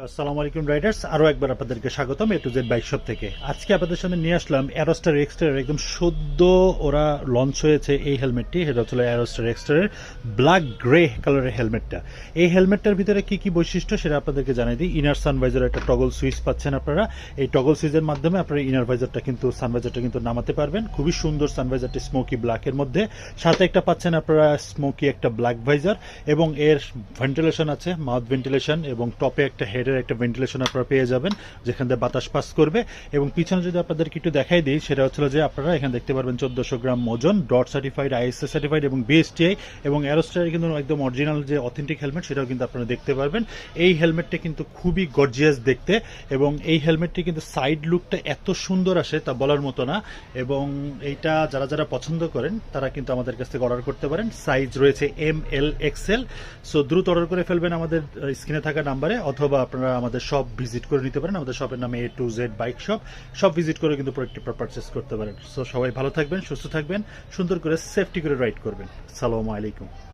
আসসালামু আলাইকুম রাইডার্স, আরও একবার আপনাদেরকে স্বাগতম এ টু জেড বাইক শপ থেকে। আজকে আপনাদের সামনে নিয়ে আসলাম অ্যারোস্টার এক্সটারের একদম সদ্য ওরা লঞ্চ হয়েছে এই হেলমেটটি। এটা হচ্ছে অ্যারোস্টার এক্সটারের ব্ল্যাক গ্রে কালারের হেলমেটটা। এই হেলমেটটার ভিতরে কি কি বৈশিষ্ট্য সেটা আপনাদেরকে জানাই দিই। ইনার সানভাইজার একটা টগল সুইচ পাচ্ছেন আপনারা। এই টগল সুইচের মাধ্যমে আপনারা ইনার ভাইজারটা কিন্তু সানভাইজারটা কিন্তু নামাতে পারবেন। খুবই সুন্দর সানভাইজারটি, স্মোকি ব্ল্যাকের মধ্যে। সাথে একটা পাচ্ছেন আপনারা স্মোকি একটা ব্ল্যাক ভাইজার, এবং এর ভেন্টিলেশন আছে, মাউথ ভেন্টিলেশন, এবং টপে একটা হেডের একটা ভেন্টিলেশন আপনারা পেয়ে যাবেন যেখান থেকে বাতাস পাস করবে। এবং পিছনে যদি আপনাদেরকে একটু দেখাই দিই, সেটা হচ্ছিল যে আপনারা এখানে দেখতে পারবেন 1400 গ্রাম ওজন, ডট সার্টিফাইড, আইএসএ সার্টিফাইড এবং বিএসটিআই, এবং অ্যারোস্টারের কিন্তু একদম অরিজিনাল যে অথেন্টিক হেলমেট সেটাও কিন্তু আপনারা দেখতে পারবেন। এই হেলমেটটা কিন্তু খুবই গর্জিয়াস দেখতে, এবং এই হেলমেটটি কিন্তু সাইড লুকটা এত সুন্দর আসে তা বলার মতো না। এবং এইটা যারা যারা পছন্দ করেন তারা কিন্তু আমাদের কাছ থেকে অর্ডার করতে পারেন। সাইজ রয়েছে ML XL। সো দ্রুত অর্ডার করে ফেলবেন আমাদের স্ক্রিনে থাকা নাম্বারে, অথবা আপনারা আমাদের শপ ভিজিট করে নিতে পারেন। আমাদের শপের নামে A to Z bike shop. সব ভিজিট করে কিন্তু প্রোডাক্টটি পারচেস করতে পারেন। সো সবাই ভালো থাকবেন, সুস্থ থাকবেন, সুন্দর করে সেফটি করে রাইড করবেন। আসসালামু আলাইকুম।